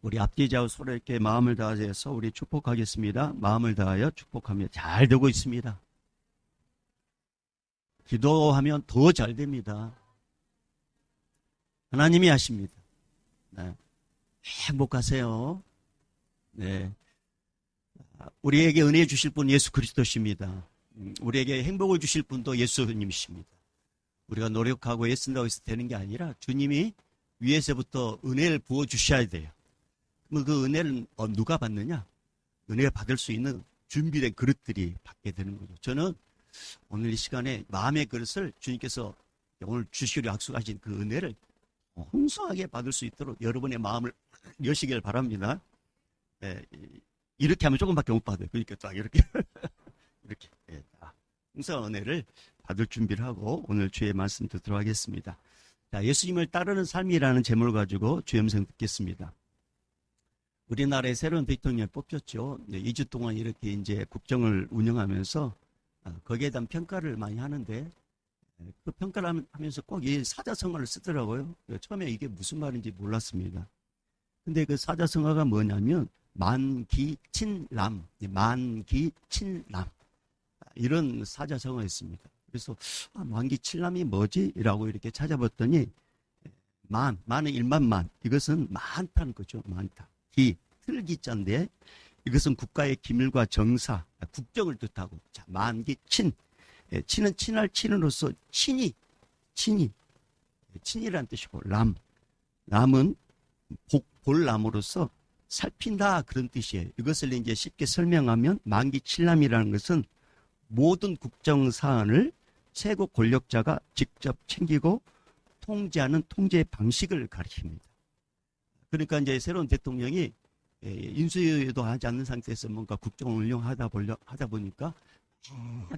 우리 앞뒤좌우 서로 이렇게 마음을 다해서 우리 축복하겠습니다. 마음을 다하여 축복하며 잘 되고 있습니다. 기도하면 더 잘 됩니다. 하나님이 하십니다. 네. 행복하세요. 네. 우리에게 은혜 주실 분 예수 그리스도십니다. 우리에게 행복을 주실 분도 예수님이십니다. 우리가 노력하고 애쓴다고 해서 되는 게 아니라 주님이 위에서부터 은혜를 부어주셔야 돼요. 그럼 그 은혜를 누가 받느냐? 은혜를 받을 수 있는 준비된 그릇들이 받게 되는 거죠. 저는 오늘 이 시간에 마음의 그릇을 주님께서 오늘 주시기로 약속하신 그 은혜를 풍성하게 받을 수 있도록 여러분의 마음을 여시길 바랍니다. 네, 이렇게 하면 조금밖에 못 받아요. 그러니까 딱 이렇게 이렇게 풍성한 은혜를 받을 준비를 하고 오늘 주의 말씀 듣도록 하겠습니다. 자, 예수님을 따르는 삶이라는 제목을 가지고 주의 음성 듣겠습니다. 우리나라의 새로운 대통령을 뽑혔죠. 2주 동안 이렇게 이제 국정을 운영하면서 거기에 대한 평가를 많이 하는데 그 평가를 하면서 꼭 이 사자성어를 쓰더라고요. 처음에 이게 무슨 말인지 몰랐습니다. 근데 그 사자성어가 뭐냐면 만기친람, 만기친람 이런 사자성어였습니다. 그래서 만기칠람이 뭐지? 라고 이렇게 찾아봤더니 만은 일만만, 이것은 많다는 거죠. 많다. 기, 틀기자인데 이것은 국가의 기밀과 정사, 국정을 뜻하고, 자, 만기친, 친은 친할 친으로서 친이란 뜻이고, 람은 볼람으로서 살핀다 그런 뜻이에요. 이것을 이제 쉽게 설명하면 만기칠람이라는 것은 모든 국정 사안을 최고 권력자가 직접 챙기고 통제하는 통제 방식을 가리킵니다. 그러니까 이제 새로운 대통령이 인수위도 하지 않는 상태에서 뭔가 국정을 운영하다 보니까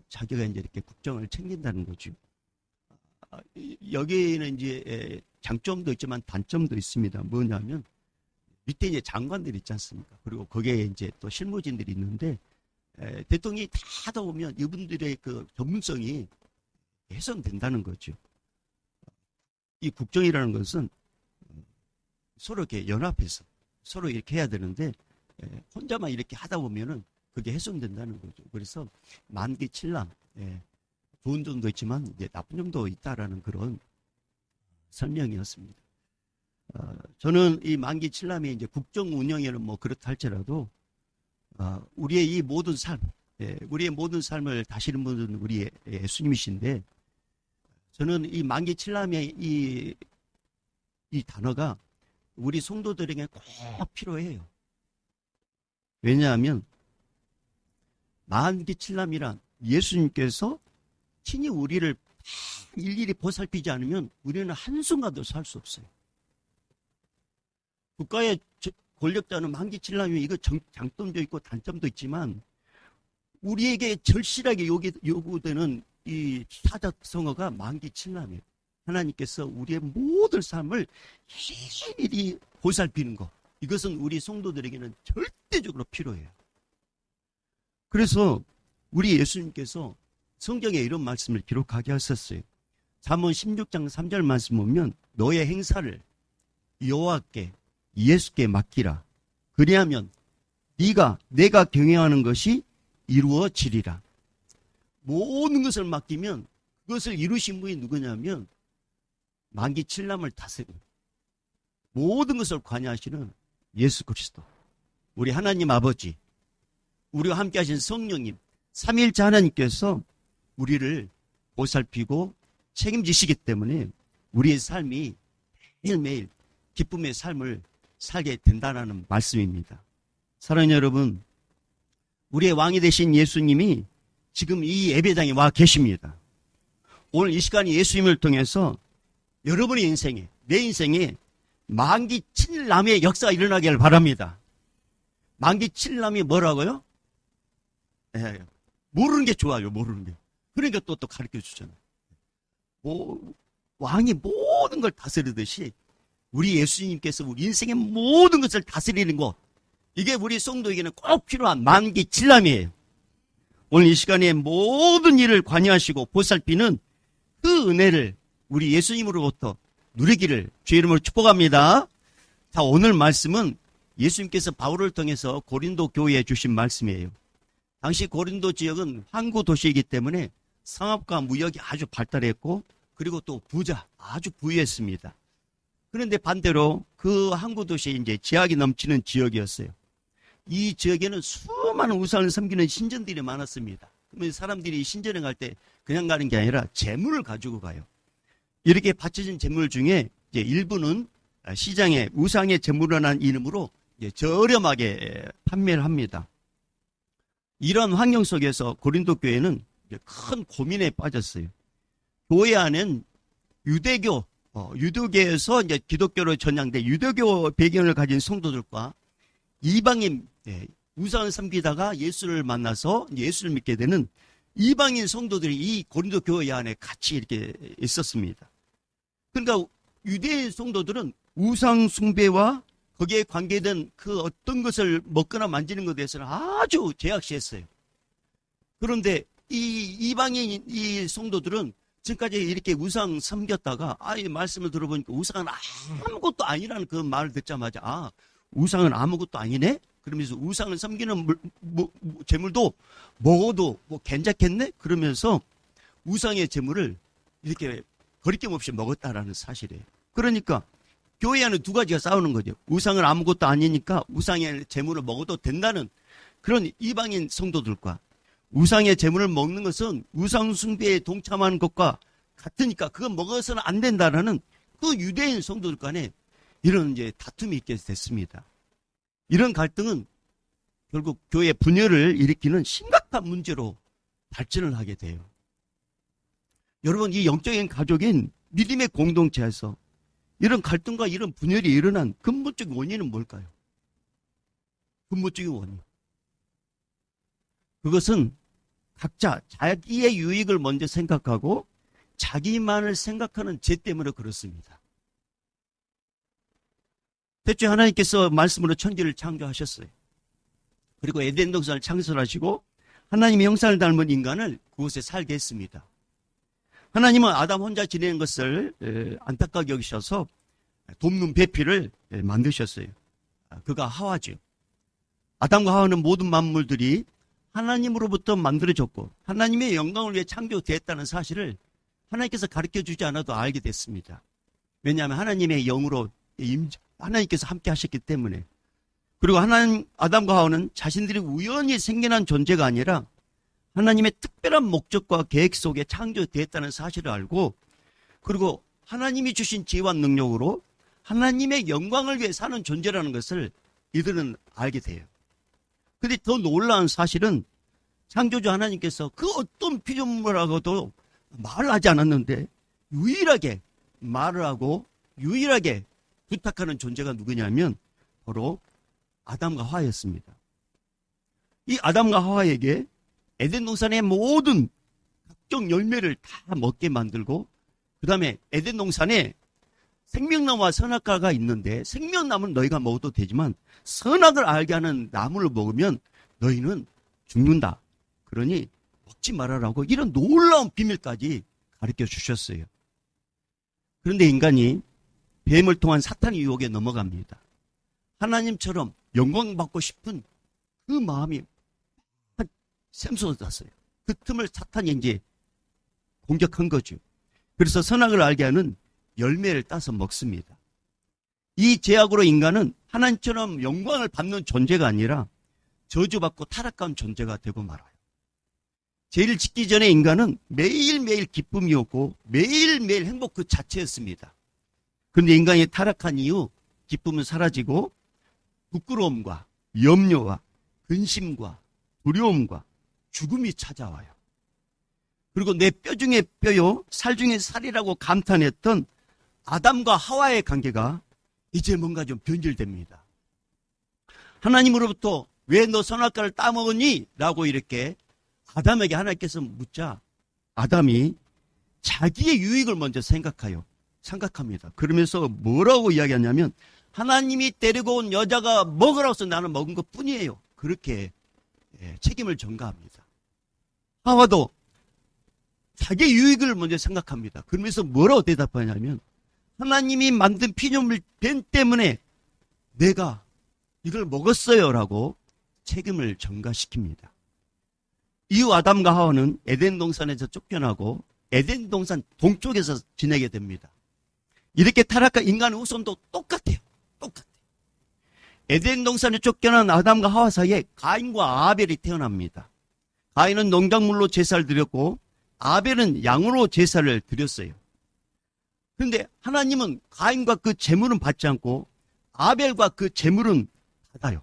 자기가 이제 이렇게 국정을 챙긴다는 거죠. 여기는 이제 장점도 있지만 단점도 있습니다. 뭐냐면 밑에 이제 장관들이 있지 않습니까? 그리고 거기에 이제 또 실무진들이 있는데 대통령이 다 하다 보면 이분들의 그 전문성이 훼손된다는 거죠. 이 국정이라는 것은 서로 이렇게 연합해서 서로 이렇게 해야 되는데 혼자만 이렇게 하다 보면은 그게 훼손된다는 거죠. 그래서 만기칠람, 좋은 점도 있지만 이제 나쁜 점도 있다라는 그런 설명이었습니다. 저는 이 만기칠람이 이제 국정 운영에는 뭐 그렇다 할지라도 우리의 이 모든 삶, 우리의 모든 삶을 다스리는 분은 우리 예수님이신데 저는 이 만기칠람의 이 단어가 우리 성도들에게 꼭 필요해요. 왜냐하면 만기칠람이란 예수님께서 친히 우리를 일일이 보살피지 않으면 우리는 한순간도 살 수 없어요. 국가의 권력자는 만기칠람이 이거 장점도 있고 단점도 있지만 우리에게 절실하게 요구되는 이 사자성어가 만기칠람이에요. 하나님께서 우리의 모든 삶을 일일이 보살피는 것, 이것은 우리 성도들에게는 절대적으로 필요해요. 그래서 우리 예수님께서 성경에 이런 말씀을 기록하게 하셨어요. 잠언 16장 3절 말씀 보면 너의 행사를 여호와께 예수께 맡기라. 그리하면 내가 경영하는 것이 이루어지리라. 모든 것을 맡기면 그것을 이루신 분이 누구냐면 만기칠람을 다스리는 모든 것을 관여하시는 예수 그리스도, 우리 하나님 아버지, 우리와 함께 하신 성령님, 삼위일체 하나님께서 우리를 보살피고 책임지시기 때문에 우리의 삶이 매일매일 기쁨의 삶을 살게 된다는 말씀입니다. 사랑하는 여러분, 우리의 왕이 되신 예수님이 지금 이 예배당에 와 계십니다. 오늘 이 시간에 예수님을 통해서 여러분의 인생에, 내 인생에 만기칠람의 역사가 일어나기를 바랍니다. 만기칠람이 뭐라고요? 모르는 게 좋아요. 모르는 게. 그러니까 또 가르쳐 주잖아요. 왕이 모든 걸 다스리듯이 우리 예수님께서 우리 인생의 모든 것을 다스리는 것, 이게 우리 성도에게는 꼭 필요한 만기칠람이에요. 오늘 이 시간에 모든 일을 관여하시고 보살피는 그 은혜를 우리 예수님으로부터 누리기를 주의 이름으로 축복합니다. 자, 오늘 말씀은 예수님께서 바울을 통해서 고린도 교회에 주신 말씀이에요. 당시 고린도 지역은 항구 도시이기 때문에 상업과 무역이 아주 발달했고 그리고 또 부자, 아주 부유했습니다. 그런데 반대로 그 항구 도시에 이제 제약이 넘치는 지역이었어요. 이 지역에는 수많은 우상을 섬기는 신전들이 많았습니다. 그러면 사람들이 신전에 갈 때 그냥 가는 게 아니라 재물을 가지고 가요. 이렇게 바쳐진 재물 중에 이제 일부는 시장에 우상의 재물이라는 이름으로 이제 저렴하게 판매를 합니다. 이런 환경 속에서 고린도 교회는 큰 고민에 빠졌어요. 교회 안엔 유대교에서 이제 기독교로 전향된 유대교 배경을 가진 성도들과 이방인 우상을 섬기다가 예수를 만나서 예수를 믿게 되는 이방인 성도들이 이 고린도 교회 안에 같이 이렇게 있었습니다. 그러니까 유대인 성도들은 우상 숭배와 거기에 관계된 그 어떤 것을 먹거나 만지는 것에 대해서는 아주 제약시했어요. 그런데 이 이방인 이 성도들은 지금까지 이렇게 우상 섬겼다가 이 말씀을 들어보니까 우상은 아무것도 아니라는 그 말을 듣자마자 우상은 아무것도 아니네? 그러면서 우상을 섬기는 재물도 먹어도 괜찮겠네? 그러면서 우상의 재물을 이렇게 거리낌 없이 먹었다라는 사실이에요. 그러니까 교회 안에 두 가지가 싸우는 거죠. 우상은 아무것도 아니니까 우상의 재물을 먹어도 된다는 그런 이방인 성도들과 우상의 재물을 먹는 것은 우상 숭배에 동참하는 것과 같으니까 그건 먹어서는 안 된다라는 그 유대인 성도들 간에 이런 이제 다툼이 있게 됐습니다. 이런 갈등은 결국 교회 분열을 일으키는 심각한 문제로 발전을 하게 돼요. 여러분, 이 영적인 가족인 믿음의 공동체에서 이런 갈등과 이런 분열이 일어난 근본적인 원인은 뭘까요? 근본적인 원인. 그것은 각자 자기의 유익을 먼저 생각하고 자기만을 생각하는 죄 때문에 그렇습니다. 대체 하나님께서 말씀으로 천지를 창조하셨어요. 그리고 에덴 동산을 창설하시고 하나님의 형상을 닮은 인간을 그곳에 살게 했습니다. 하나님은 아담 혼자 지내는 것을 안타깝게 여기셔서 돕는 배필을 만드셨어요. 그가 하와죠. 아담과 하와는 모든 만물들이 하나님으로부터 만들어졌고 하나님의 영광을 위해 창조됐다는 사실을 하나님께서 가르쳐주지 않아도 알게 됐습니다. 왜냐하면 하나님의 영으로 하나님께서 함께 하셨기 때문에. 그리고 아담과 하와는 자신들이 우연히 생겨난 존재가 아니라 하나님의 특별한 목적과 계획 속에 창조됐다는 사실을 알고 그리고 하나님이 주신 지혜와 능력으로 하나님의 영광을 위해 사는 존재라는 것을 이들은 알게 돼요. 그런데 더 놀라운 사실은 창조주 하나님께서 그 어떤 피조물하고도 말을 하지 않았는데 유일하게 말을 하고 유일하게 부탁하는 존재가 누구냐면 바로 아담과 하와였습니다. 이 아담과 하와에게 에덴 동산의 모든 각종 열매를 다 먹게 만들고 그 다음에 에덴 동산에 생명나무와 선악과가 있는데 생명나무는 너희가 먹어도 되지만 선악을 알게 하는 나무를 먹으면 너희는 죽는다. 그러니 먹지 말아라고 이런 놀라운 비밀까지 가르쳐 주셨어요. 그런데 인간이 뱀을 통한 사탄의 유혹에 넘어갑니다. 하나님처럼 영광받고 싶은 그 마음이 샘솟았어요. 그 틈을 사탄이 이제 공격한 거죠. 그래서 선악을 알게 하는 열매를 따서 먹습니다. 이 죄악으로 인간은 하나님처럼 영광을 받는 존재가 아니라 저주받고 타락한 존재가 되고 말아요. 죄를 짓기 전에 인간은 매일매일 기쁨이었고 매일매일 행복 그 자체였습니다. 그런데 인간이 타락한 이후 기쁨은 사라지고 부끄러움과 염려와 근심과 두려움과 죽음이 찾아와요. 그리고 내 뼈 중에 뼈요 살 중에 살이라고 감탄했던 아담과 하와의 관계가 이제 뭔가 좀 변질됩니다. 하나님으로부터 왜 너 선악과를 따먹었니? 라고 이렇게 아담에게 하나님께서 묻자 아담이 자기의 유익을 먼저 생각합니다. 그러면서 뭐라고 이야기하냐면 하나님이 데리고 온 여자가 먹으라고 해서 나는 먹은 것 뿐이에요. 그렇게 책임을 전가합니다. 하와도 자기의 유익을 먼저 생각합니다. 그러면서 뭐라고 대답하냐면 하나님이 만든 피조물 뱀 때문에 내가 이걸 먹었어요라고 책임을 전가시킵니다. 이후 아담과 하와는 에덴 동산에서 쫓겨나고 에덴 동산 동쪽에서 지내게 됩니다. 이렇게 타락한 인간의 후손도 똑같아요. 똑같아요. 에덴 동산에 쫓겨난 아담과 하와 사이에 가인과 아벨이 태어납니다. 가인은 농작물로 제사를 드렸고 아벨은 양으로 제사를 드렸어요. 그런데 하나님은 가인과 그 제물은 받지 않고 아벨과 그 제물은 받아요.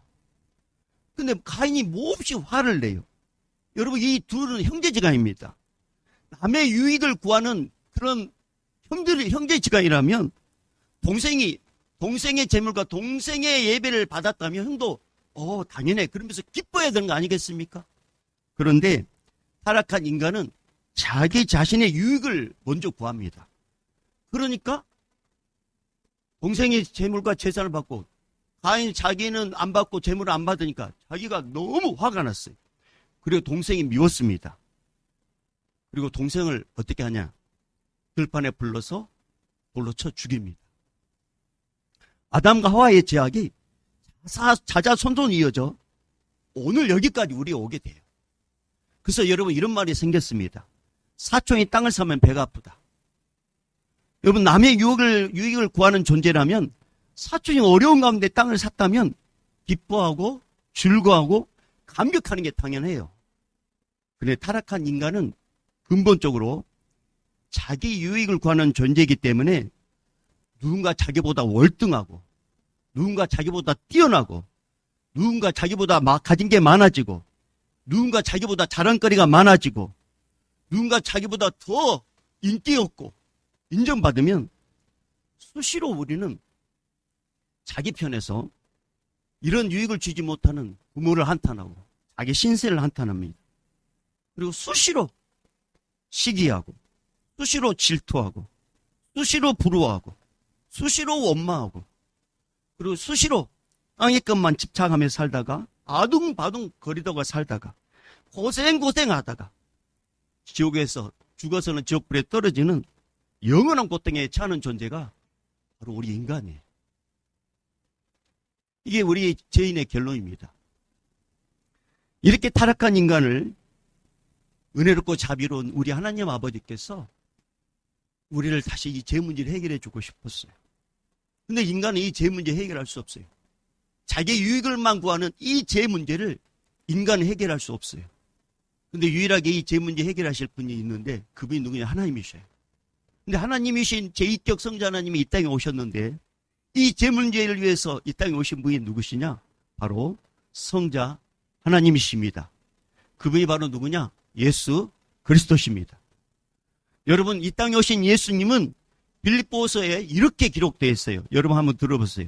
그런데 가인이 몹시 화를 내요. 여러분, 이 둘은 형제지간입니다. 남의 유익을 구하는 그런 형제지간이라면 동생의 제물과 동생의 예배를 받았다면 형도 당연해 그러면서 기뻐해야 되는 거 아니겠습니까? 그런데 타락한 인간은 자기 자신의 유익을 먼저 구합니다. 그러니까 동생이 제물과 제사를 받고 가인 자기는 안 받고 제물을 안 받으니까 자기가 너무 화가 났어요. 그리고 동생이 미웠습니다. 그리고 동생을 어떻게 하냐? 들판에 불러서 돌로 쳐 죽입니다. 아담과 하와의 제약이 자자손손 이어져 오늘 여기까지 우리 오게 돼요. 그래서 여러분 이런 말이 생겼습니다. 사촌이 땅을 사면 배가 아프다. 여러분 남의 유익을 구하는 존재라면 사촌이 어려운 가운데 땅을 샀다면 기뻐하고 즐거워하고 감격하는 게 당연해요. 그런데 타락한 인간은 근본적으로 자기 유익을 구하는 존재이기 때문에 누군가 자기보다 월등하고 누군가 자기보다 뛰어나고 누군가 자기보다 가진 게 많아지고 누군가 자기보다 자랑거리가 많아지고 누군가 자기보다 더 인기 없고 인정받으면 수시로 우리는 자기 편에서 이런 유익을 주지 못하는 부모를 한탄하고 자기 신세를 한탄합니다. 그리고 수시로 시기하고 수시로 질투하고 수시로 부러워하고 수시로 원망하고 그리고 수시로 땅의 것만 집착하며 살다가 아둥바둥 거리다가 살다가 고생하다가 지옥에서 죽어서는 지옥불에 떨어지는 영원한 고통에 처하는 존재가 바로 우리 인간이에요. 이게 우리 죄인의 결론입니다. 이렇게 타락한 인간을 은혜롭고 자비로운 우리 하나님 아버지께서 우리를 다시 이 죄 문제를 해결해 주고 싶었어요. 근데 인간은 이 죄 문제 해결할 수 없어요. 자기 유익을만 구하는 이 죄 문제를 인간은 해결할 수 없어요. 근데 유일하게 이 죄 문제 해결하실 분이 있는데 그분이 누구냐? 하나님이셔요. 근데 하나님이신 제2격 성자 하나님이 이 땅에 오셨는데 이 죄 문제를 위해서 이 땅에 오신 분이 누구시냐? 바로 성자 하나님이십니다. 그분이 바로 누구냐? 예수 그리스도십니다. 여러분, 이 땅에 오신 예수님은 빌립보서에 이렇게 기록되어 있어요. 여러분 한번 들어보세요.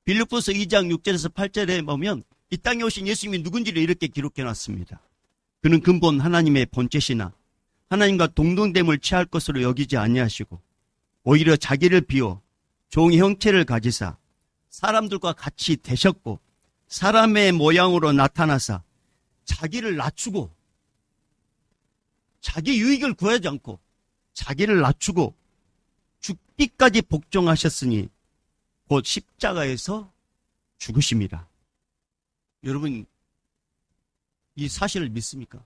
빌립보서 2장 6절에서 8절에 보면 이 땅에 오신 예수님이 누군지를 이렇게 기록해 놨습니다. 그는 근본 하나님의 본체시나 하나님과 동등됨을 취할 것으로 여기지 아니하시고 오히려 자기를 비워 종의 형체를 가지사 사람들과 같이 되셨고 사람의 모양으로 나타나사 자기를 낮추고 자기 유익을 구하지 않고 자기를 낮추고 죽기까지 복종하셨으니 곧 십자가에서 죽으십니다. 여러분 이 사실을 믿습니까?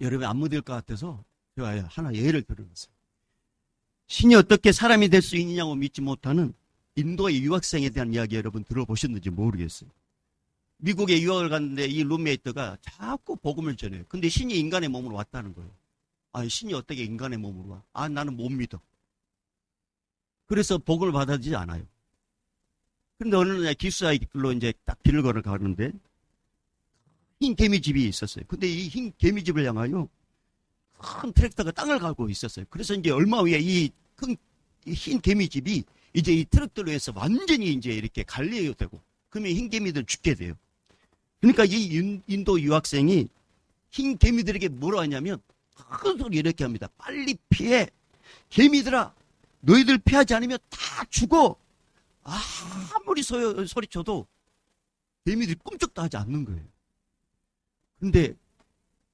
여러분 안 믿을 것 같아서 제가 하나 예를 들어봤어요. 신이 어떻게 사람이 될 수 있느냐고 믿지 못하는 인도의 유학생에 대한 이야기 여러분 들어보셨는지 모르겠어요. 미국에 유학을 갔는데 이 룸메이트가 자꾸 복음을 전해요. 근데 신이 인간의 몸으로 왔다는 거예요. 아, 신이 어떻게 인간의 몸으로 와? 아, 나는 못 믿어. 그래서 복음을 받아들이지 않아요. 그런데 어느 날 기숙사로 이제 딱 길을 걸어 가는데 흰 개미집이 있었어요. 근데 이 흰 개미집을 향하여 큰 트랙터가 땅을 갈고 있었어요. 그래서 이제 얼마 후에 이 큰 흰 개미집이 이제 이 트랙터로 해서 완전히 이제 이렇게 갈려야 되고, 그러면 흰 개미들 죽게 돼요. 그러니까 이 인도 유학생이 흰 개미들에게 뭐라 하냐면 큰 소리 이렇게 합니다. 빨리 피해. 개미들아, 너희들 피하지 않으면 다 죽어. 아무리 소리쳐도 개미들이 꿈쩍도 하지 않는 거예요. 근데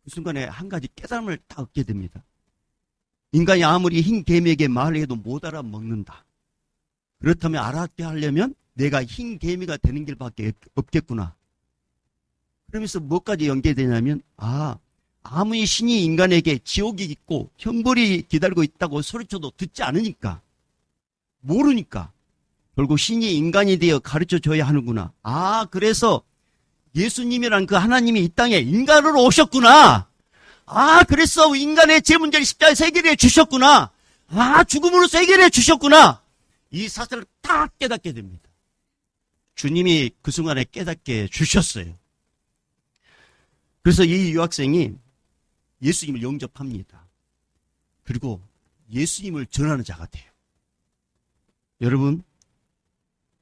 그 순간에 한 가지 깨달음을 딱 얻게 됩니다. 인간이 아무리 흰 개미에게 말을 해도 못 알아먹는다. 그렇다면 알아듣게 하려면 내가 흰 개미가 되는 길밖에 없겠구나. 그러면서 뭐까지 연계되냐면, 아무리 신이 인간에게 지옥이 있고 형벌이 기다리고 있다고 소리쳐도 듣지 않으니까, 모르니까 결국 신이 인간이 되어 가르쳐 줘야 하는구나. 그래서 예수님이란 그 하나님이 이 땅에 인간으로 오셨구나. 그래서 인간의 죄 문제를 십자가에서 해결해 주셨구나. 죽음으로써 해결해 주셨구나. 이 사실을 딱 깨닫게 됩니다. 주님이 그 순간에 깨닫게 해 주셨어요. 그래서 이 유학생이 예수님을 영접합니다. 그리고 예수님을 전하는 자가 돼요. 여러분,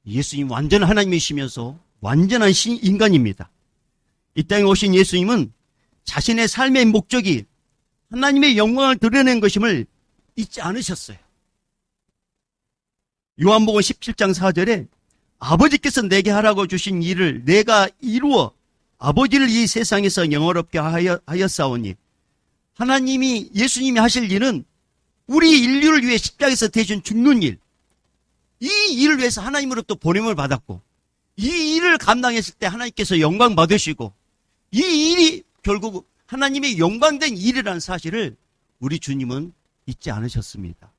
예수님 완전 하나님이시면서 완전한 인간입니다. 이 땅에 오신 예수님은 자신의 삶의 목적이 하나님의 영광을 드러내는 것임을 잊지 않으셨어요. 요한복음 17장 4절에 아버지께서 내게 하라고 주신 일을 내가 이루어 아버지를 이 세상에서 영화롭게 하였사오니, 하나님이 예수님이 하실 일은 우리 인류를 위해 십자가에서 대신 죽는 일, 이 일을 위해서 하나님으로부터 보냄을 받았고, 이 일을 감당했을 때 하나님께서 영광 받으시고, 이 일이 결국 하나님의 영광된 일이라는 사실을 우리 주님은 잊지 않으셨습니다.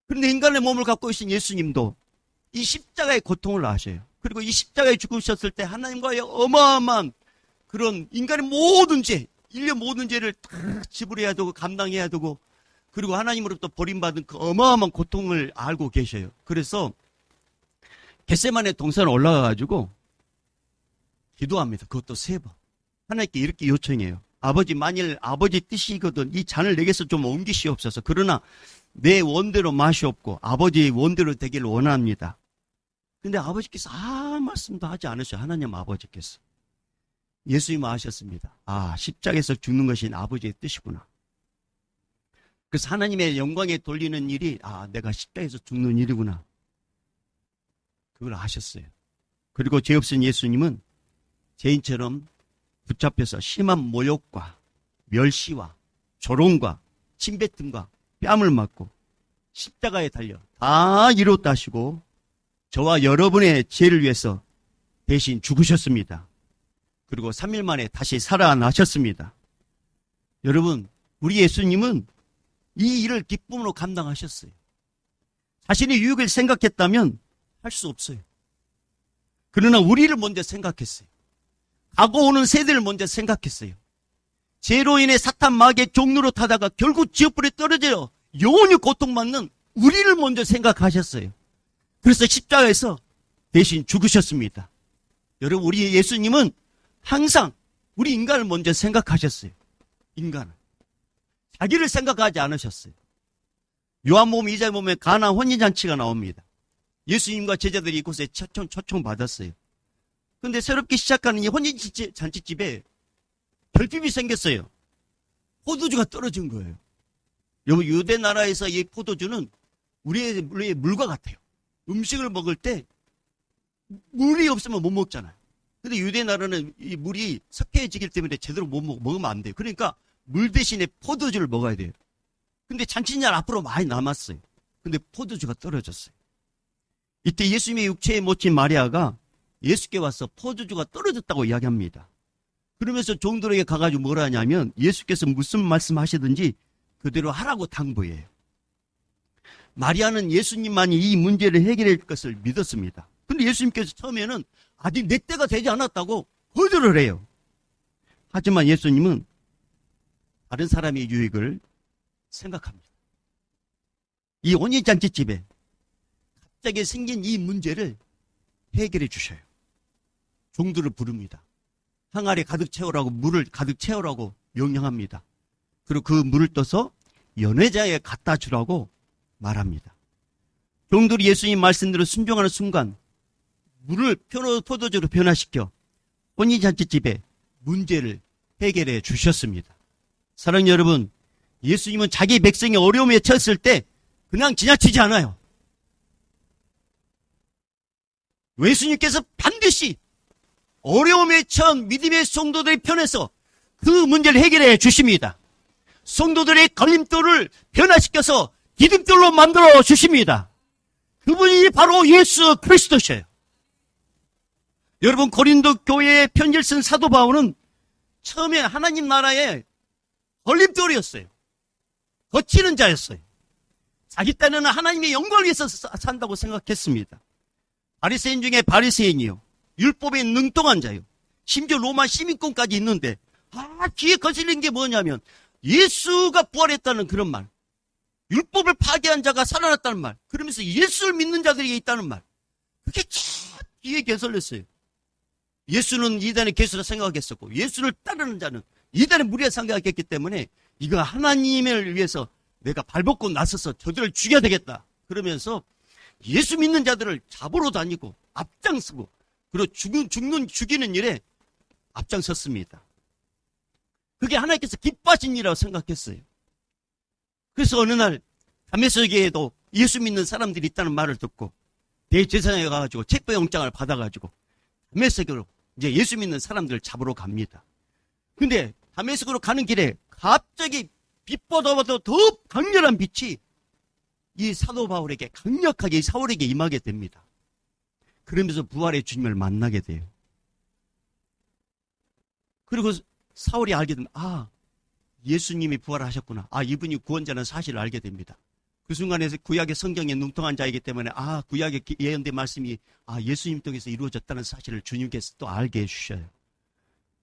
그런데 인간의 몸을 갖고 계신 예수님도 이 십자가의 고통을 아셔요. 그리고 이 십자가에 죽으셨을 때 하나님과의 어마어마한 그런 인간의 모든 죄, 인류 모든 죄를 다 지불해야 되고 감당해야 되고, 그리고 하나님으로부터 버림받은 그 어마어마한 고통을 알고 계셔요. 그래서 겟세마네 동산에 올라가가지고 기도합니다. 그것도 3번. 하나님께 이렇게 요청해요. 아버지, 만일 아버지 뜻이거든 이 잔을 내게서 좀 옮기시옵소서. 그러나 내 원대로 마시옵고 아버지의 원대로 되기를 원합니다. 근데 아버지께서 아무 말씀도 하지 않으셔요. 하나님 아버지께서. 예수님은 아셨습니다. 십자가에서 죽는 것이 아버지의 뜻이구나. 그래서 하나님의 영광에 돌리는 일이 내가 십자가에서 죽는 일이구나. 그걸 아셨어요. 그리고 죄 없은 예수님은 죄인처럼 붙잡혀서 심한 모욕과 멸시와 조롱과 침뱉음과 뺨을 맞고 십자가에 달려 다 이뤘다 하시고 저와 여러분의 죄를 위해서 대신 죽으셨습니다. 그리고 3일 만에 다시 살아나셨습니다. 여러분, 우리 예수님은 이 일을 기쁨으로 감당하셨어요. 자신의 유익을 생각했다면 할 수 없어요. 그러나 우리를 먼저 생각했어요. 가고 오는 세대를 먼저 생각했어요. 죄로 인해 사탄 마귀의 종로로 타다가 결국 지옥불에 떨어져 영원히 고통받는 우리를 먼저 생각하셨어요. 그래서 십자가에서 대신 죽으셨습니다. 여러분, 우리 예수님은 항상 우리 인간을 먼저 생각하셨어요. 인간을. 자기를 생각하지 않으셨어요. 요한복음 2장에 보면 가나 혼인잔치가 나옵니다. 예수님과 제자들이 이곳에 초청받았어요. 그런데 새롭게 시작하는 이 혼인잔치집에 결핍이 생겼어요. 포도주가 떨어진 거예요. 여러분, 유대 나라에서 이 포도주는 우리의 물과 같아요. 음식을 먹을 때 물이 없으면 못 먹잖아요. 근데 유대 나라는 이 물이 석회해지기 때문에 제대로 먹으면 안 돼요. 그러니까 물 대신에 포도주를 먹어야 돼요. 근데 잔치날 앞으로 많이 남았어요. 근데 포도주가 떨어졌어요. 이때 예수님의 육체에 묻힌 마리아가 예수께 와서 포도주가 떨어졌다고 이야기합니다. 그러면서 종들에게 가가지고 뭐라 하냐면 예수께서 무슨 말씀하시든지 그대로 하라고 당부해요. 마리아는 예수님만이 이 문제를 해결해 줄 것을 믿었습니다. 근데 예수님께서 처음에는 아직 내 때가 되지 않았다고 거절을 해요. 하지만 예수님은 다른 사람의 유익을 생각합니다. 이 혼인잔치집에 갑자기 생긴 이 문제를 해결해 주셔요. 종들을 부릅니다. 항아리 가득 채우라고, 물을 가득 채우라고 명령합니다. 그리고 그 물을 떠서 연회장에 갖다 주라고 말합니다. 종들이 예수님 말씀대로 순종하는 순간 물을 포도주로 변화시켜 혼인잔치집에 문제를 해결해 주셨습니다. 사랑하는 여러분, 예수님은 자기 백성이 어려움에 처했을 때 그냥 지나치지 않아요. 예수님께서 반드시 어려움에 처한 믿음의 성도들의 편에서 그 문제를 해결해 주십니다. 성도들의 걸림돌을 변화시켜서 디딤돌로 만들어 주십니다. 그 그분이 바로 예수 그리스도셔요. 여러분, 고린도 교회에 편지를 쓴 사도 바울은 처음에 하나님 나라의 걸림돌이었어요. 거치는 자였어요. 자기 딴에는 하나님의 영광을 위해서 산다고 생각했습니다. 바리새인 중에 바리새인이요, 율법에 능통한 자요, 심지어 로마 시민권까지 있는데 귀에 거슬린 게 뭐냐면 예수가 부활했다는 그런 말, 율법을 파괴한 자가 살아났다는 말, 그러면서 예수를 믿는 자들이 있다는 말, 그게 참 귀에 거슬렸어요. 예수는 이단의 개수라 생각했었고, 예수를 따르는 자는 이단의 무리라 생각했기 때문에 이거 하나님을 위해서 내가 발벗고 나서서 저들을 죽여야 되겠다 그러면서 예수 믿는 자들을 잡으러 다니고 앞장서고, 그리고 죽이는 일에 앞장섰습니다. 그게 하나님께서 기뻐하신 일이라고 생각했어요. 그래서 어느 날 다메섹에도 예수 믿는 사람들이 있다는 말을 듣고 대제사장에 가가지고 책배영장을 받아가지고 다메섹으로 이제 예수 믿는 사람들을 잡으러 갑니다. 근데 다메섹으로 가는 길에 갑자기 빛보다도 더 강렬한 빛이 이 사도 바울에게, 강력하게 이 사울에게 임하게 됩니다. 그러면서 부활의 주님을 만나게 돼요. 그리고 사울이 알게 되면 예수님이 부활하셨구나, 이분이 구원자는 사실을 알게 됩니다. 그 순간에 구약의 성경에 능통한 자이기 때문에 구약의 예언된 말씀이 예수님 통해서 이루어졌다는 사실을 주님께서 또 알게 해주셔요.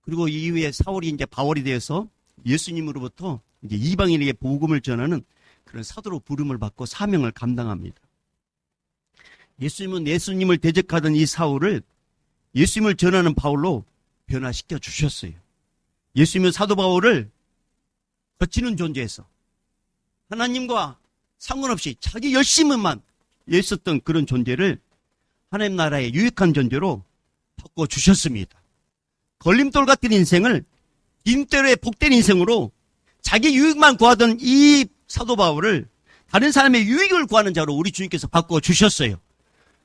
그리고 이후에 사울이 이제 바울이 되어서 예수님으로부터 이제 이방인에게 복음을 전하는 그런 사도로 부름을 받고 사명을 감당합니다. 예수님을 대적하던 이 사울을 예수님을 전하는 바울로 변화시켜 주셨어요. 예수님은 사도 바울을 거치는 존재에서 하나님과 상관없이 자기 열심만 있었던 그런 존재를 하나님 나라의 유익한 존재로 바꿔주셨습니다. 걸림돌 같은 인생을 힘대로의 복된 인생으로 자기 유익만 구하던 이 사도 바울을 다른 사람의 유익을 구하는 자로 우리 주님께서 바꿔주셨어요.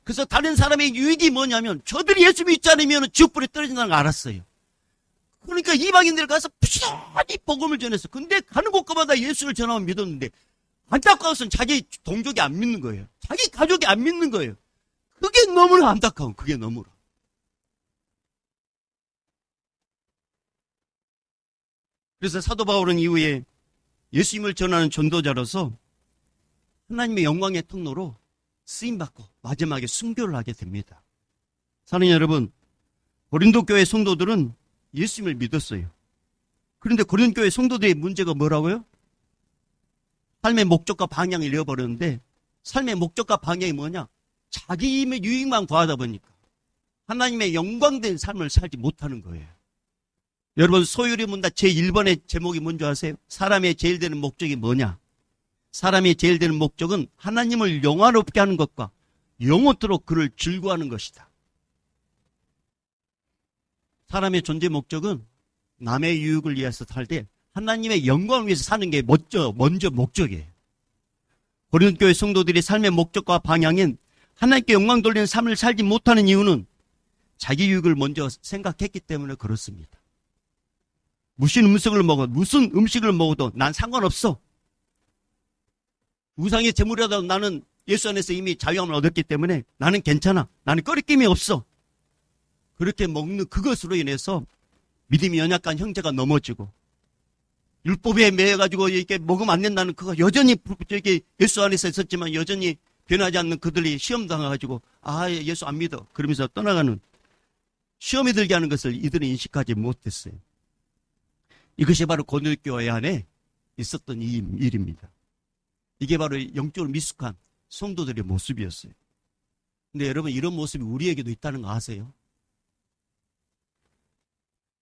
그래서 다른 사람의 유익이 뭐냐면 저들이 예수 믿지 않으면 지옥불에 떨어진다는 걸 알았어요. 그러니까 이방인들 가서 부지런히 복음을 전했어. 근데 가는 곳마다 예수를 전하면 믿었는데 안타까워서는 자기 동족이 안 믿는 거예요. 자기 가족이 안 믿는 거예요. 그게 너무나 안타까운, 그게 너무나. 그래서 사도 바울은 이후에 예수님을 전하는 전도자로서 하나님의 영광의 통로로 쓰임받고 마지막에 순교를 하게 됩니다. 사랑하는 여러분, 고린도 교회 성도들은 예수님을 믿었어요. 그런데 고린도 교회 성도들의 문제가 뭐라고요? 삶의 목적과 방향을 잃어버렸는데, 삶의 목적과 방향이 뭐냐? 자기 유익만 구하다 보니까 하나님의 영광된 삶을 살지 못하는 거예요. 여러분, 소율의 문답 제1번의 제목이 뭔지 아세요? 사람의 제일 되는 목적이 뭐냐? 사람의 제일 되는 목적은 하나님을 영화롭게 하는 것과 영원토록 그를 즐거워하는 것이다. 사람의 존재 목적은 남의 유익을 위해서 살 때 하나님의 영광을 위해서 사는 게 먼저 목적이에요. 고린도 교회 성도들이 삶의 목적과 방향인 하나님께 영광 돌리는 삶을 살지 못하는 이유는 자기 유익을 먼저 생각했기 때문에 그렇습니다. 무슨 음식을 먹어도 난 상관없어. 우상의 제물이라도 나는 예수 안에서 이미 자유함을 얻었기 때문에 나는 괜찮아. 나는 꺼리낌이 없어. 그렇게 먹는 그것으로 인해서 믿음이 연약한 형제가 넘어지고, 율법에 매여가지고 이렇게 먹으면 안 된다는 그거 여전히 예수 안에서 있었지만 여전히 변하지 않는 그들이 시험 당해가지고 예수 안 믿어 그러면서 떠나가는, 시험에 들게 하는 것을 이들은 인식하지 못했어요. 이것이 바로 고린도 교회 안에 있었던 이 일입니다. 이게 바로 영적으로 미숙한 성도들의 모습이었어요. 근데 여러분, 이런 모습이 우리에게도 있다는 거 아세요?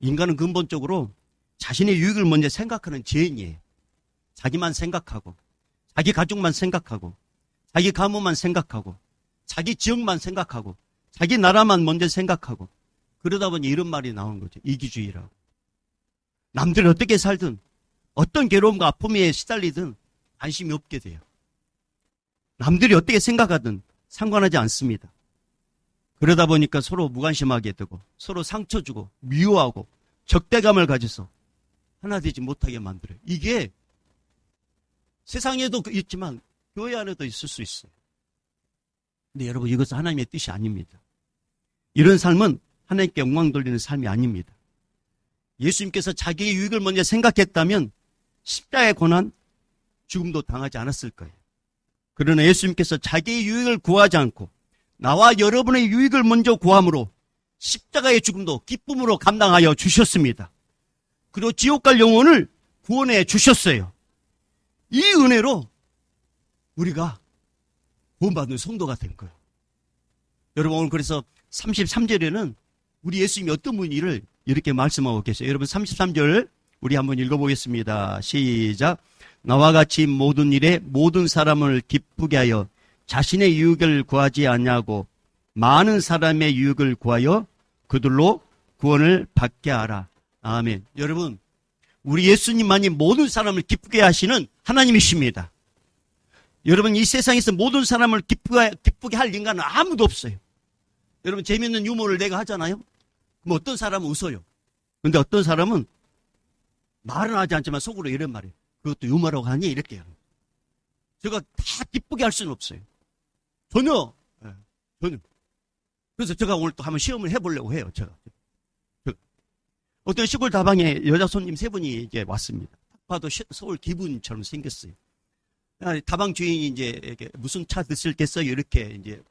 인간은 근본적으로 자신의 유익을 먼저 생각하는 죄인이에요. 자기만 생각하고, 자기 가족만 생각하고, 자기 가문만 생각하고, 자기 지역만 생각하고, 자기 나라만 먼저 생각하고, 그러다 보니 이런 말이 나온 거죠. 이기주의라고. 남들이 어떻게 살든, 어떤 괴로움과 아픔에 시달리든 관심이 없게 돼요. 남들이 어떻게 생각하든 상관하지 않습니다. 그러다 보니까 서로 무관심하게 되고, 서로 상처 주고, 미워하고, 적대감을 가져서 하나 되지 못하게 만들어요. 이게 세상에도 있지만 교회 안에도 있을 수 있어요. 근데 여러분, 이것은 하나님의 뜻이 아닙니다. 이런 삶은 하나님께 영광 돌리는 삶이 아닙니다. 예수님께서 자기의 유익을 먼저 생각했다면 십자가의 고난, 죽음도 당하지 않았을 거예요. 그러나 예수님께서 자기의 유익을 구하지 않고 나와 여러분의 유익을 먼저 구함으로 십자가의 죽음도 기쁨으로 감당하여 주셨습니다. 그리고 지옥 갈 영혼을 구원해 주셨어요. 이 은혜로 우리가 구원받는 성도가 된 거예요. 여러분, 오늘 그래서 33절에는 우리 예수님이 어떤 분이를 이렇게 말씀하고 계세요. 여러분, 33절 우리 한번 읽어보겠습니다. 시작. 나와 같이 모든 일에 모든 사람을 기쁘게 하여 자신의 유익을 구하지 않냐고 많은 사람의 유익을 구하여 그들로 구원을 받게 하라. 아멘. 여러분, 우리 예수님만이 모든 사람을 기쁘게 하시는 하나님이십니다. 여러분, 이 세상에서 모든 사람을 기쁘게 할 인간은 아무도 없어요. 여러분, 재밌는 유머를 내가 하잖아요. 그럼 어떤 사람은 웃어요. 근데 어떤 사람은 말은 하지 않지만 속으로 이런 말이에요. 그것도 유머라고 하니? 이렇게. 제가 다 기쁘게 할 수는 없어요. 전혀. 전혀. 그래서 제가 오늘 또 한번 시험을 해보려고 해요. 제가. 어떤 시골 다방에 여자 손님 3분이 이제 왔습니다. 봐도 서울 기분처럼 생겼어요. 다방 주인이 이제 이렇게 무슨 차 드실겠어요? 이렇게 이제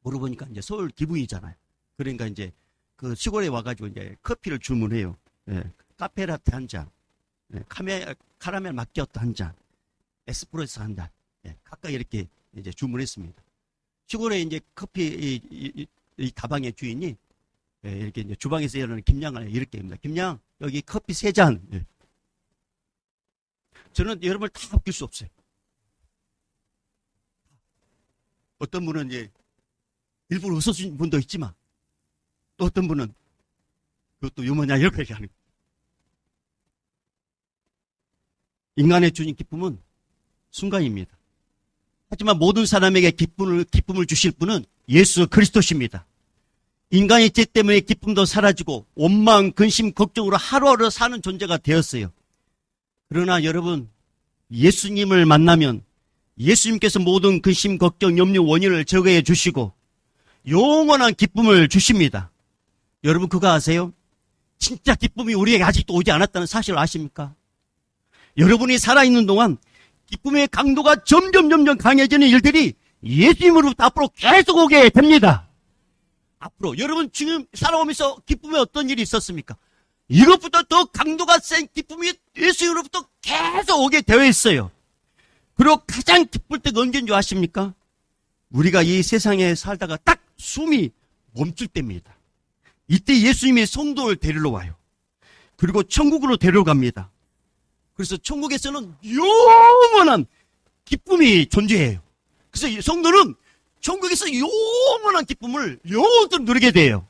물어보니까 이제 서울 기분이잖아요. 그러니까 이제 그 시골에 와가지고 이제 커피를 주문해요. 예, 카페라테 한 잔, 예, 카라멜 마키아토 한 잔, 에스프레소 한 잔, 예, 각각 이렇게 이제 주문했습니다. 시골에 이제 커피 이 다방의 주인이 예, 이렇게 이제 주방에서 일어나는 김양을 이렇게 합니다. 김양, 여기 커피 3잔. 예. 저는 여러분을 다 웃길 수 없어요. 어떤 분은 이제 일부러 웃어준 분도 있지만 또 어떤 분은 그것도 유머냐 이렇게 얘기하는 거예요. 인간의 주님 기쁨은 순간입니다. 하지만 모든 사람에게 기쁨을 주실 분은 예수 그리스도십니다. 인간의 죄 때문에 기쁨도 사라지고 원망, 근심, 걱정으로 하루하루 사는 존재가 되었어요. 그러나 여러분, 예수님을 만나면 예수님께서 모든 근심, 걱정, 염려, 원인을 제거해 주시고 영원한 기쁨을 주십니다. 여러분, 그거 아세요? 진짜 기쁨이 우리에게 아직도 오지 않았다는 사실을 아십니까? 여러분이 살아있는 동안 기쁨의 강도가 점점 강해지는 일들이 예수님으로부터 앞으로 계속 오게 됩니다. 앞으로 여러분 지금 살아오면서 기쁨에 어떤 일이 있었습니까? 이것보다 더 강도가 센 기쁨이 예수님으로부터 계속 오게 되어 있어요. 그리고 가장 기쁠 때가 언제인 줄 아십니까? 우리가 이 세상에 살다가 딱 숨이 멈출 때입니다. 이때 예수님이 성도를 데리러 와요. 그리고 천국으로 데려갑니다. 그래서 천국에서는 영원한 기쁨이 존재해요. 그래서 성도는 천국에서 영원한 기쁨을 영원토록 누리게 돼요.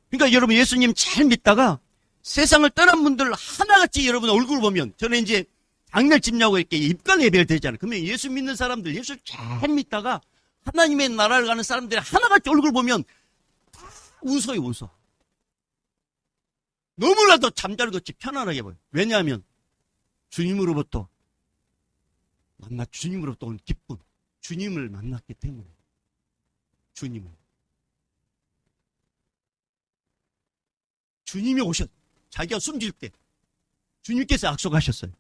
그러니까 여러분, 예수님 잘 믿다가 세상을 떠난 분들 하나같이 여러분 얼굴을 보면, 저는 이제 장례 집냐고 이렇게 입관 예배를 드리잖아요. 그러면 예수 믿는 사람들, 예수 잘 믿다가 하나님의 나라를 가는 사람들이 하나같이 얼굴 보면 다 웃어요, 웃어. 너무나도 잠자리같이 편안하게 보여요. 왜냐하면 주님으로부터 온 기쁨, 주님을 만났기 때문에. 주님이 자기가 숨질 때 주님께서 약속하셨어요.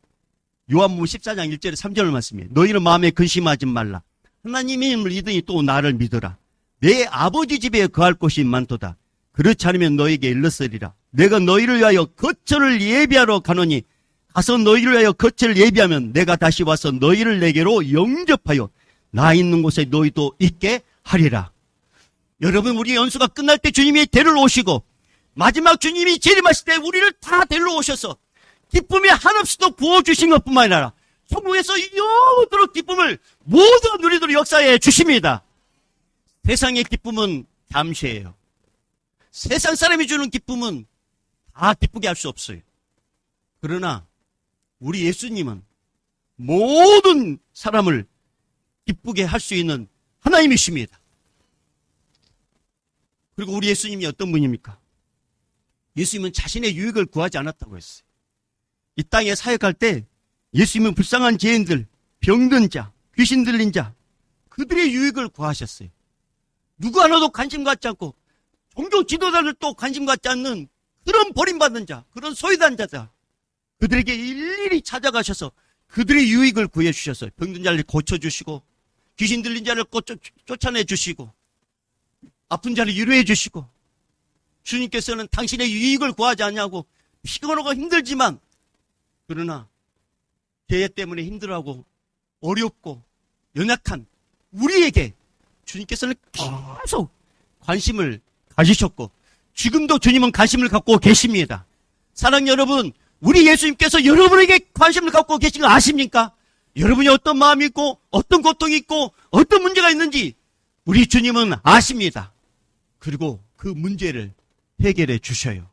요한복음 14장 1절에 3절을 말씀이에요. 너희는 마음에 근심하지 말라. 하나님의 힘을 믿으니 또 나를 믿어라. 내 아버지 집에 거할 곳이 많도다. 그렇지 않으면 너에게 일렀으리라. 내가 너희를 위하여 거처를 예비하러 가노니 가서 너희를 위하여 거처를 예비하면 내가 다시 와서 너희를 내게로 영접하여 나 있는 곳에 너희도 있게 하리라. 여러분, 우리 연수가 끝날 때 주님이 데리러 오시고 마지막 주님이 재림하실 때 우리를 다 데리러 오셔서 기쁨이 한없이도 부어주신 것뿐만 아니라 천국에서 영원토록 기쁨을 모두 누리도록 역사해 주십니다. 세상의 기쁨은 잠시예요. 세상 사람이 주는 기쁨은 다 기쁘게 할 수 없어요. 그러나 우리 예수님은 모든 사람을 기쁘게 할 수 있는 하나님이십니다. 그리고 우리 예수님이 어떤 분입니까? 예수님은 자신의 유익을 구하지 않았다고 했어요. 이 땅에 사역할 때 예수님은 불쌍한 죄인들, 병든 자, 귀신 들린 자, 그들의 유익을 구하셨어요. 누구 하나도 관심 갖지 않고 종교 지도자들도 관심 갖지 않는 그런 버림받는 자, 그런 소외된 자들, 그들에게 일일이 찾아가셔서 그들의 유익을 구해주셨어요. 병든 자를 고쳐주시고 귀신 들린 자를 쫓아내주시고 아픈 자를 위로해주시고, 주님께서는 당신의 유익을 구하지 않냐고 피곤하고 힘들지만, 그러나 죄 때문에 힘들어하고 어렵고 연약한 우리에게 주님께서는 계속 관심을 가지셨고 지금도 주님은 관심을 갖고 계십니다. 사랑하는 여러분, 우리 예수님께서 여러분에게 관심을 갖고 계신 거 아십니까? 여러분이 어떤 마음이 있고 어떤 고통이 있고 어떤 문제가 있는지 우리 주님은 아십니다. 그리고 그 문제를 해결해 주셔요.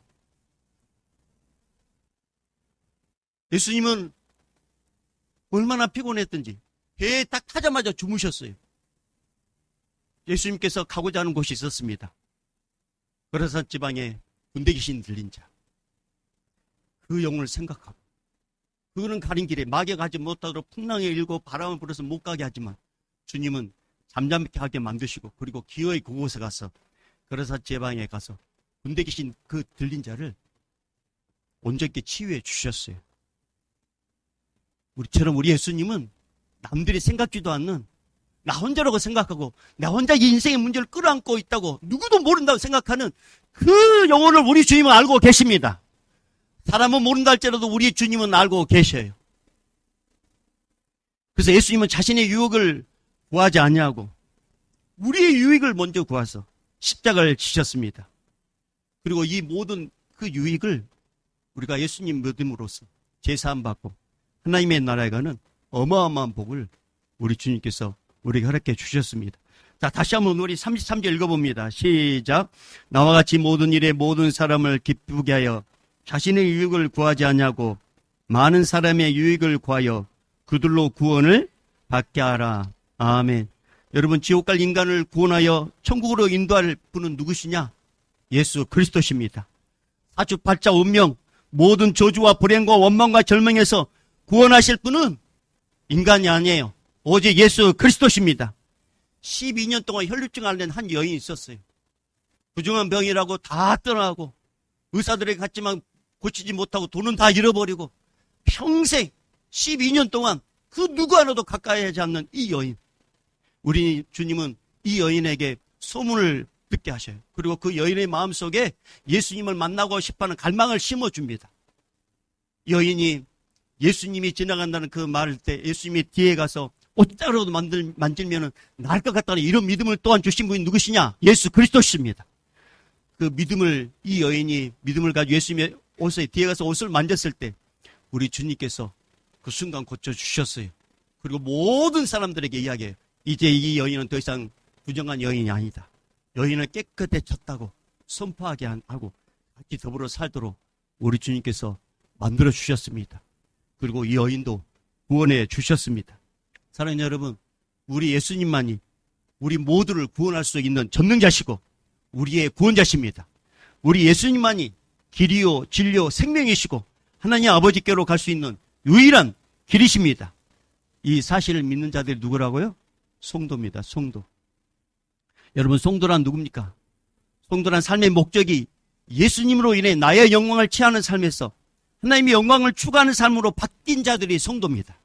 예수님은 얼마나 피곤했던지 배에 딱 타자마자 주무셨어요. 예수님께서 가고자 하는 곳이 있었습니다. 거라산 지방에 군대 귀신 들린 자, 그 영혼을 생각하고, 그거는 가는 길에 마귀가 가지 못하도록 풍랑에 일고 바람을 불어서 못 가게 하지만 주님은 잠잠케 하게 만드시고, 그리고 기어이 그곳에 가서 거라산 지방에 가서 군대 귀신 그 들린 자를 온전히 치유해 주셨어요. 우리처럼 우리 예수님은 남들이 생각지도 않는, 나 혼자라고 생각하고 나 혼자 이 인생의 문제를 끌어안고 있다고 누구도 모른다고 생각하는 그 영혼을 우리 주님은 알고 계십니다. 사람은 모른다 할지라도 우리 주님은 알고 계셔요. 그래서 예수님은 자신의 유익을 구하지 아니하고 우리의 유익을 먼저 구하서 십자가를 지셨습니다. 그리고 이 모든 그 유익을 우리가 예수님 믿음으로써 제사함 받고 하나님의 나라에 가는 어마어마한 복을 우리 주님께서 우리에게 허락해 주셨습니다. 자, 다시 한번 우리 33절 읽어봅니다. 시작. 나와 같이 모든 일에 모든 사람을 기쁘게 하여 자신의 유익을 구하지 않냐고 많은 사람의 유익을 구하여 그들로 구원을 받게 하라. 아멘. 여러분, 지옥 갈 인간을 구원하여 천국으로 인도할 분은 누구시냐? 예수 그리스도십니다. 사주팔자 운명, 모든 저주와 불행과 원망과 절망에서 구원하실 분은 인간이 아니에요. 오직 예수 그리스도십니다. 12년 동안 혈류증 앓는 한 여인이 있었어요. 부정한 병이라고 다 떠나고 의사들에게 갔지만 고치지 못하고 돈은 다 잃어버리고 평생 12년 동안 그 누구 하나도 가까이 하지 않는 이 여인. 우리 주님은 이 여인에게 소문을 듣게 하셔요. 그리고 그 여인의 마음속에 예수님을 만나고 싶어하는 갈망을 심어줍니다. 여인이 예수님이 지나간다는 그 말할 때 예수님이 뒤에 가서 옷자루도 만들면은 나을 것 같다는 이런 믿음을 또한 주신 분이 누구시냐? 예수 그리스도십니다. 그 믿음을, 이 여인이 믿음을 가지고 예수님의 옷에 뒤에 가서 옷을 만졌을 때 우리 주님께서 그 순간 고쳐주셨어요. 그리고 모든 사람들에게 이야기해요. 이제 이 여인은 더 이상 부정한 여인이 아니다. 여인을 깨끗해졌다고 선포하게 하고 같이 더불어 살도록 우리 주님께서 만들어 주셨습니다. 그리고 이 여인도 구원해 주셨습니다. 사랑하는 여러분, 우리 예수님만이 우리 모두를 구원할 수 있는 전능자시고 우리의 구원자십니다. 우리 예수님만이 길이요 진리요 생명이시고 하나님 아버지께로 갈 수 있는 유일한 길이십니다. 이 사실을 믿는 자들이 누구라고요? 성도입니다. 성도. 여러분, 성도란 누굽니까? 성도란 삶의 목적이 예수님으로 인해 나의 영광을 취하는 삶에서 하나님의 영광을 추구하는 삶으로 바뀐 자들이 성도입니다.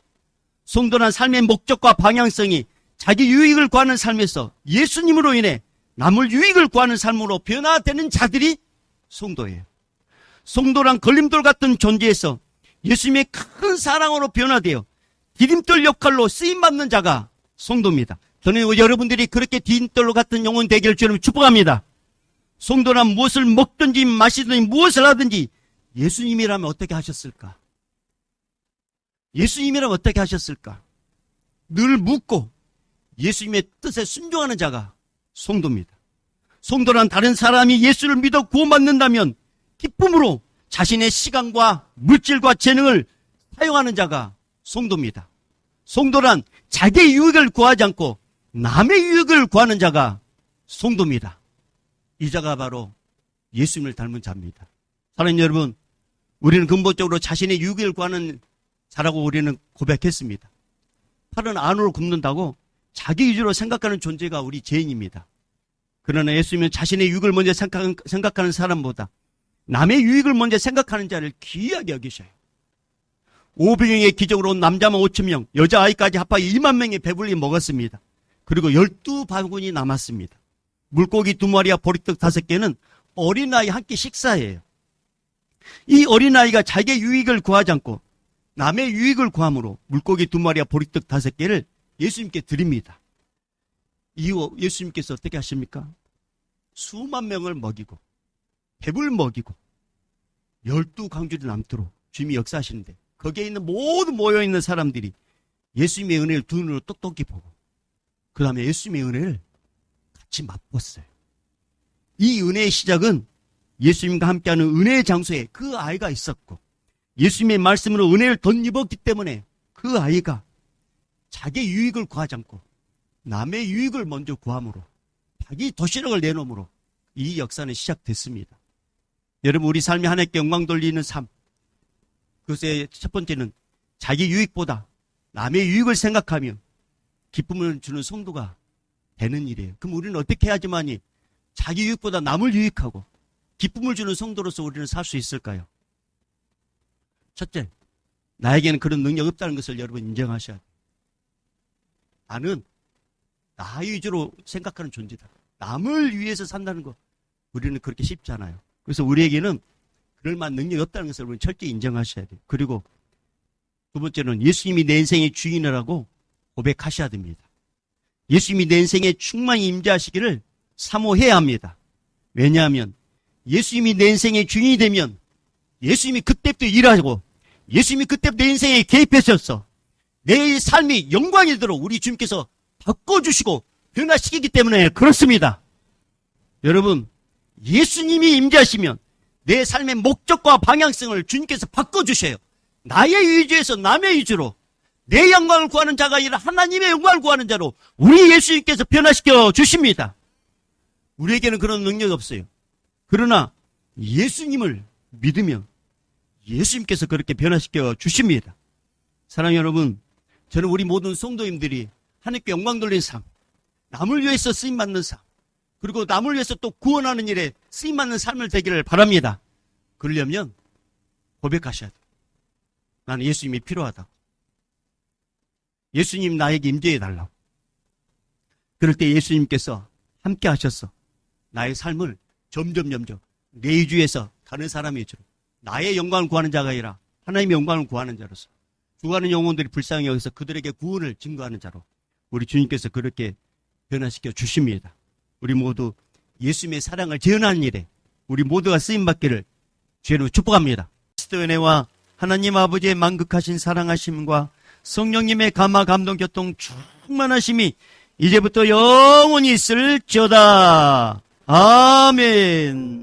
성도란 삶의 목적과 방향성이 자기 유익을 구하는 삶에서 예수님으로 인해 남을 유익을 구하는 삶으로 변화되는 자들이 성도예요. 성도란 걸림돌 같은 존재에서 예수님의 큰 사랑으로 변화되어 디딤돌 역할로 쓰임받는 자가 성도입니다. 저는 여러분들이 그렇게 디딤돌 같은 영혼 되기를 주님 축복합니다. 성도란 무엇을 먹든지 마시든지 무엇을 하든지 예수님이라면 어떻게 하셨을까? 예수님이라면 어떻게 하셨을까? 늘 묻고 예수님의 뜻에 순종하는 자가 성도입니다. 성도란 다른 사람이 예수를 믿어 구원받는다면 기쁨으로 자신의 시간과 물질과 재능을 사용하는 자가 성도입니다. 성도란 자기의 유익을 구하지 않고 남의 유익을 구하는 자가 성도입니다. 이 자가 바로 예수님을 닮은 자입니다. 사랑하는 여러분, 우리는 근본적으로 자신의 유익을 구하는 자라고 우리는 고백했습니다. 팔은 안으로 굽는다고 자기 위주로 생각하는 존재가 우리 죄인입니다. 그러나 예수님은 자신의 유익을 먼저 생각하는 사람보다 남의 유익을 먼저 생각하는 자를 귀하게 여기셔요. 500명의 기적으로 온 남자만 5,000명, 여자아이까지 합하여 2만 명의 배불리 먹었습니다. 그리고 12바구니 남았습니다. 물고기 2마리와 보리떡 5개는 어린아이 한 끼 식사예요. 이 어린아이가 자기의 유익을 구하지 않고 남의 유익을 구함으로 물고기 2마리와 보리떡 5개를 예수님께 드립니다. 이후 예수님께서 어떻게 하십니까? 수만 명을 먹이고 배불 먹이고 12광주리 남도록 주님이 역사하시는데 거기에 있는 모든 모여있는 사람들이 예수님의 은혜를 두 눈으로 똑똑히 보고 그 다음에 예수님의 은혜를 같이 맛봤어요. 이 은혜의 시작은 예수님과 함께하는 은혜의 장소에 그 아이가 있었고 예수님의 말씀으로 은혜를 덧입었기 때문에 그 아이가 자기의 유익을 구하지 않고 남의 유익을 먼저 구함으로 자기 도시락을 내놓음으로 이 역사는 시작됐습니다. 여러분, 우리 삶이 하나님께 영광 돌리는 삶, 그것의 첫 번째는 자기 유익보다 남의 유익을 생각하며 기쁨을 주는 성도가 되는 일이에요. 그럼 우리는 어떻게 해야지만이 자기 유익보다 남을 유익하고 기쁨을 주는 성도로서 우리는 살 수 있을까요? 첫째, 나에게는 그런 능력이 없다는 것을 여러분 인정하셔야 돼요. 나는 나 위주로 생각하는 존재다. 남을 위해서 산다는 거 우리는 그렇게 쉽지 않아요. 그래서 우리에게는 그럴 만한 능력이 없다는 것을 우리는 철저히 인정하셔야 돼요. 그리고 두 번째는 예수님이 내 인생의 주인이라고 고백하셔야 됩니다. 예수님이 내 인생에 충만히 임재하시기를 사모해야 합니다. 왜냐하면 예수님이 내 인생의 주인이 되면 예수님이 그때부터 일하고 예수님이 그때부터 내 인생에 개입하셔서 내 삶이 영광이 되도록 우리 주님께서 바꿔주시고 변화시키기 때문에 그렇습니다. 여러분, 예수님이 임재하시면 내 삶의 목적과 방향성을 주님께서 바꿔주셔요. 나의 위주에서 남의 위주로 내 영광을 구하는 자가 아니라 하나님의 영광을 구하는 자로 우리 예수님께서 변화시켜 주십니다. 우리에게는 그런 능력이 없어요. 그러나 예수님을 믿으면 예수님께서 그렇게 변화시켜 주십니다. 사랑하는 여러분, 저는 우리 모든 성도님들이 하나님께 영광 돌리는 삶, 남을 위해서 쓰임받는 삶, 그리고 남을 위해서 또 구원하는 일에 쓰임받는 삶을 되기를 바랍니다. 그러려면 고백하셔야 돼요. 나는 예수님이 필요하다. 예수님 나에게 임재해달라고. 그럴 때 예수님께서 함께 하셔서 나의 삶을 점점 내 위주에서 다른 사람의 위주로 나의 영광을 구하는 자가 아니라 하나님의 영광을 구하는 자로서 죽어가는 영혼들이 불쌍히 여기서 그들에게 구원을 증거하는 자로 우리 주님께서 그렇게 변화시켜 주십니다. 우리 모두 예수님의 사랑을 재현하는 일에 우리 모두가 쓰임받기를 주의로 축복합니다. 그리스도의 은혜와 하나님 아버지의 만극하신 사랑하심과 성령님의 감화 감동 교통 충만하심이 이제부터 영원히 있을지어다. 아멘.